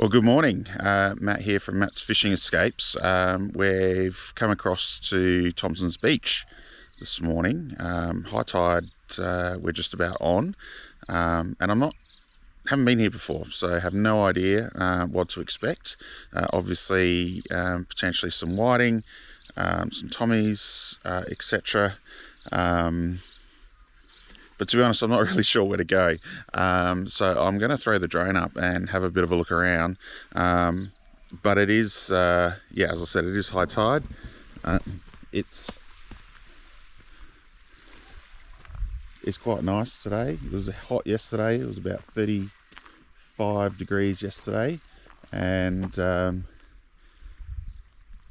Well, good morning. Matt here from Matt's Fishing Escapes. We've come across to Thompson's Beach this morning. High tide, we're just about on, and haven't been here before, so I have no idea what to expect. Obviously, potentially some whiting, some tommies, etc. But to be honest, I'm not really sure where to go. So I'm going to throw the drone up and have a bit of a look around. But it is, yeah, as I said, it is high tide. It's quite nice today. It was hot yesterday. It was about 35 degrees yesterday. And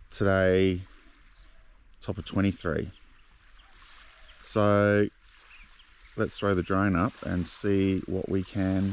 today, top of 23. So let's throw the drone up and see what we can.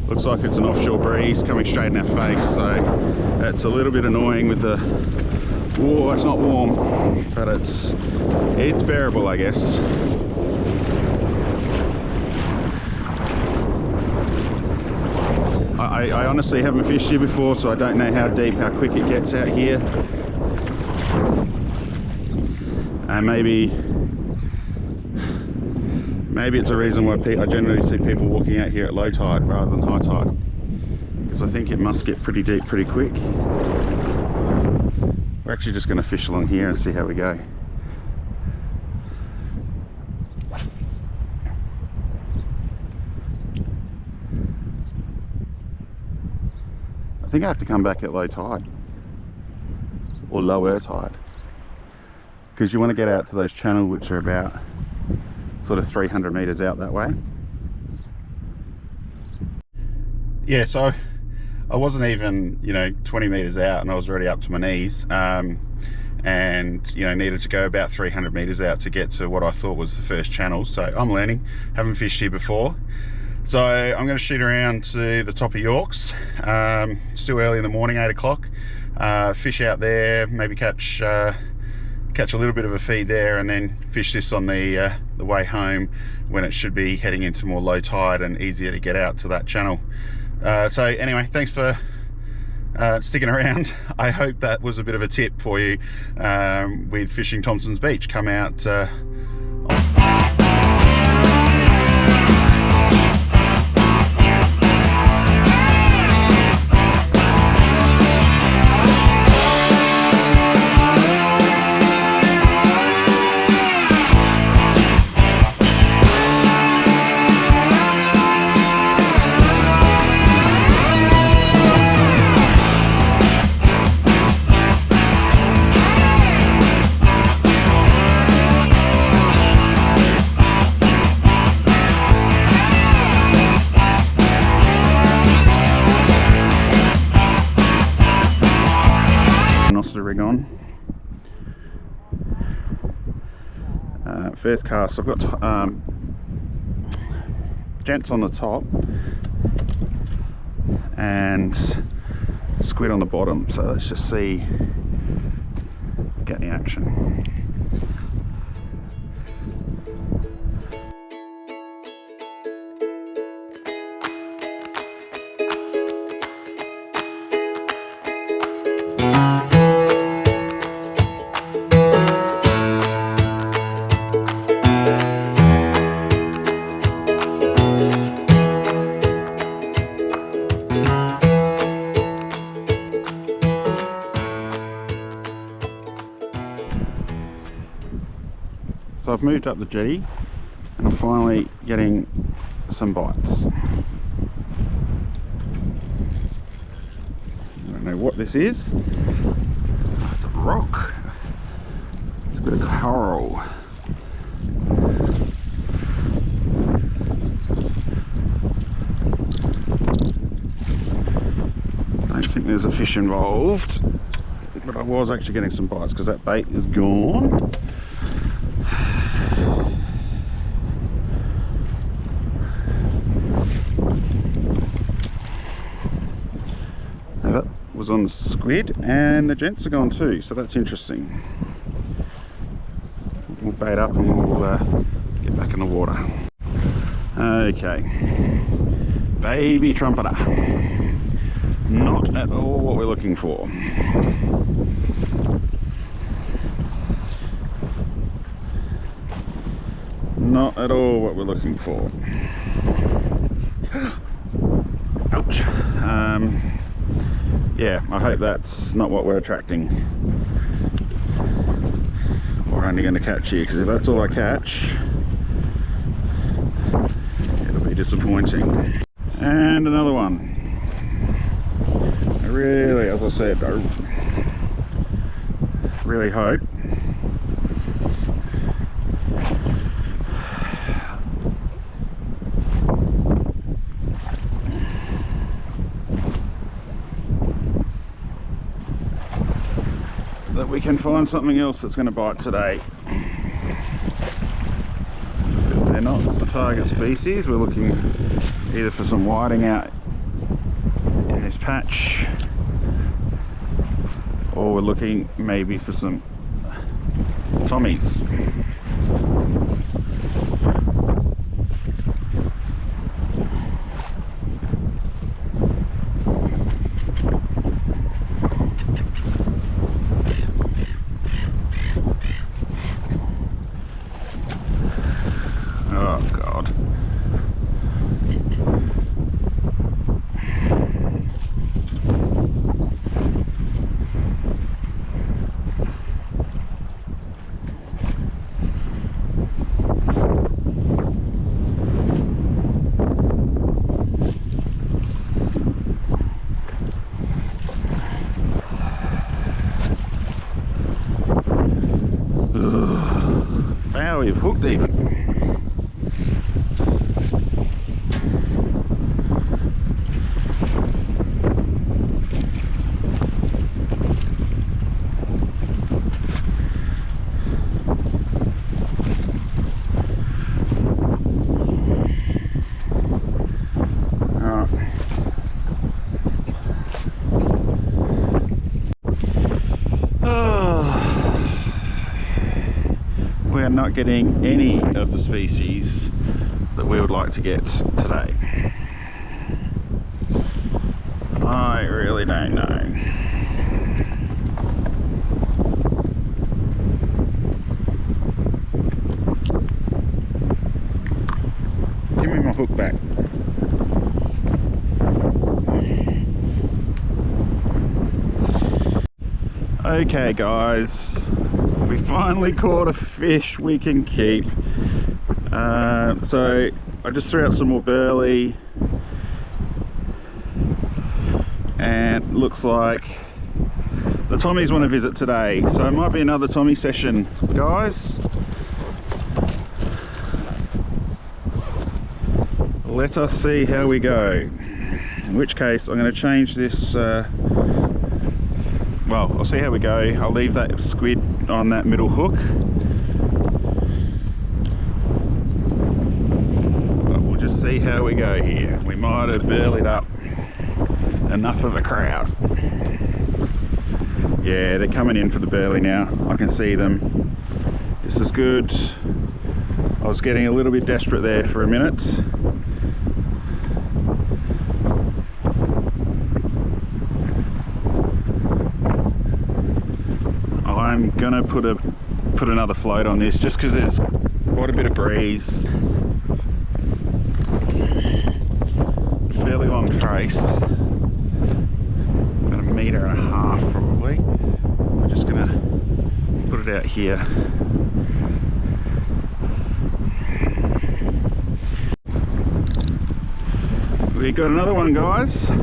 Looks like it's an offshore breeze coming straight in our face, so it's a little bit annoying with the, oh, it's not warm, but it's bearable, I guess. I honestly haven't fished here before, so I don't know how deep, how quick it gets out here. And maybe it's a reason why I generally see people walking out here at low tide rather than high tide, because I think it must get pretty deep pretty quick. We're actually just going to fish along here and see how we go. I think I have to come back at low tide or lower tide, because you want to get out to those channels which are about sort of 300 meters out that way. Yeah, so I wasn't even, 20 meters out and I was already up to my knees, and needed to go about 300 meters out to get to what I thought was the first channel. So I'm learning, haven't fished here before. So I'm going to shoot around to the top of Yorke's, still early in the morning, 8 o'clock, fish out there, maybe catch a little bit of a feed there, and then fish this on the way home when it should be heading into more low tide and easier to get out to that channel. So anyway, thanks for sticking around. I hope that was a bit of a tip for you with fishing Thompson's Beach. Come out rig on. First cast, I've got gents on the top and squid on the bottom, so let's just see, get the action. I've moved up the jetty and I'm finally getting some bites. I don't know what this is. It's a rock. It's a bit of coral. I don't think there's a fish involved, but I was actually getting some bites because that bait is gone. That was on the squid, and the gents are gone too, so that's interesting. We'll bait up and we'll get back in the water. Okay, baby trumpeter. Not at all what we're looking for. Not at all what we're looking for. Ouch. Yeah, I hope that's not what we're attracting. We're only going to catch here, because if that's all I catch, it'll be disappointing. And another one. I really, as I said, I really hope that we can find something else that's going to bite today. If they're not the target species, we're looking either for some whiting out in this patch, or we're looking maybe for some tommies. Oh God. Wow, we've hooked even. We are not getting any of the species that we would like to get today. I really don't know. Give me my hook back. Okay guys, we finally caught a fish we can keep. So I just threw out some more burley, and looks like the tommies want to visit today, so it might be another tommy session, guys. Let us see how we go, in which case I'm going to change this. Well, I'll see how we go. I'll leave that squid on that middle hook, but we'll just see how we go here. We might have burleyed up enough of a crowd. Yeah, they're coming in for the burley now. I can see them. This is good. I was getting a little bit desperate there for a minute. I'm gonna put another float on this just because there's quite a bit of breeze. Fairly long trace, about 1.5 meters probably. I'm just gonna put it out here. We got another one, guys. I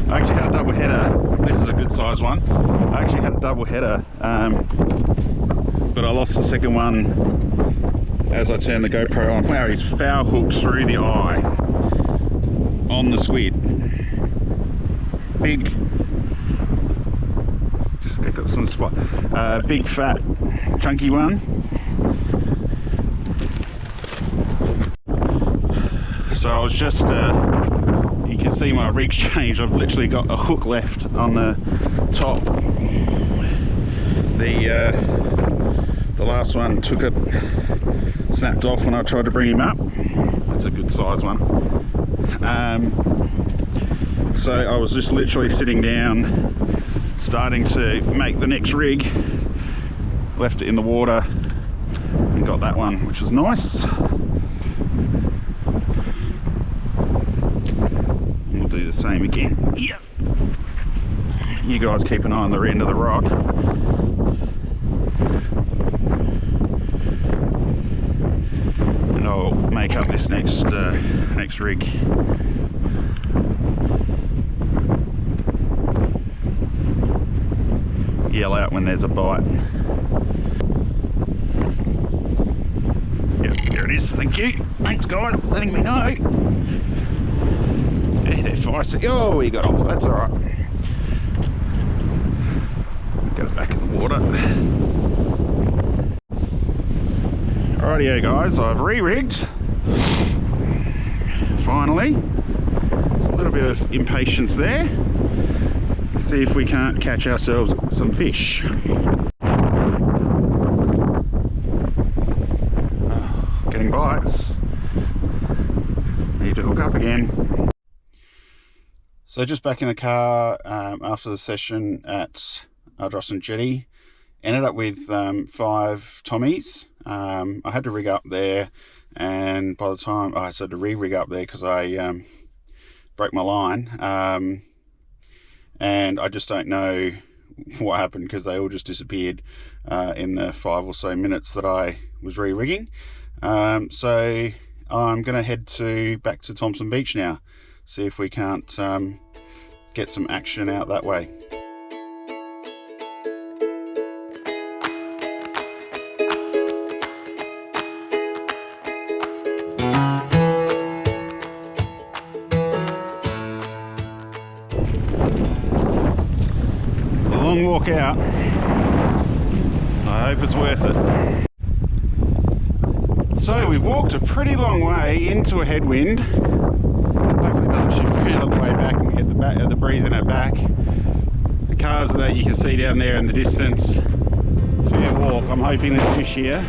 actually had a double header. This is a good size one. I actually had a double header, but I lost the second one as I turned the GoPro on. Wow, he's foul hooked through the eye on the squid. Big, just got some spot. Big fat chunky one. So I was just, you can see my rig's changed. I've literally got a hook left on the top. The last one took it, snapped off when I tried to bring him up. That's a good size one. So I was just literally sitting down, starting to make the next rig, left it in the water and got that one, which was nice. We'll do the same again. Yep. You guys keep an eye on the end of the rock. And I'll make up this next rig. Yell out when there's a bite. Yep, there it is. Thank you. Thanks, guys, for letting me know. Yeah, they're feisty. Oh, he got off. That's all right. Get it back in the water. Rightio, guys. I've re-rigged. Finally. A little bit of impatience there. See if we can't catch ourselves some fish. Getting bites. Need to hook up again. So just back in the car after the session at Ardrossan Jetty. Ended up with 5 Tommies. I had to rig up there, and by the time I had to re-rig up there because I broke my line. And I just don't know what happened because they all just disappeared in the 5 or so minutes that I was re-rigging. So I'm going to head back to Thompson Beach now, see if we can't get some action out that way. Long walk out. I hope it's worth it. So we've walked a pretty long way into a headwind. Hopefully it doesn't shift around on the way back and we get the breeze in our back. The cars that you can see down there in the distance. Fair walk. I'm hoping there's fish here.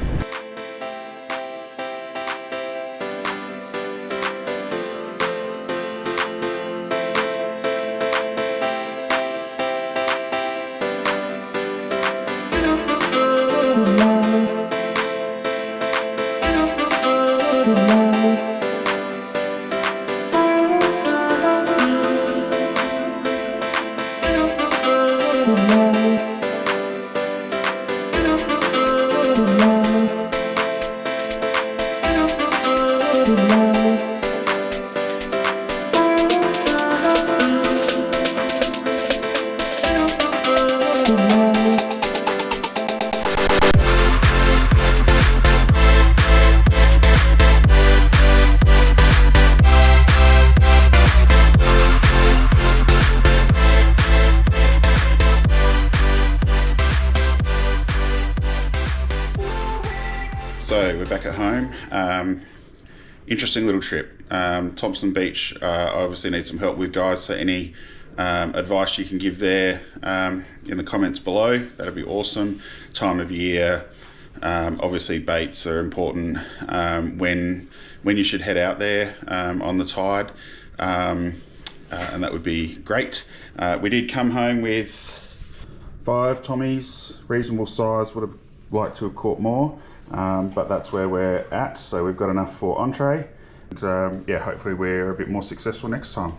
So we're back at home. Interesting little trip. Thompson Beach, I obviously need some help with, guys, so any advice you can give there in the comments below, that'd be awesome. Time of year, obviously baits are important, when you should head out there on the tide, and that would be great. We did come home with 5 Tommies, reasonable size. Would have liked to have caught more, but that's where we're at, so we've got enough for entree, and yeah, hopefully we're a bit more successful next time.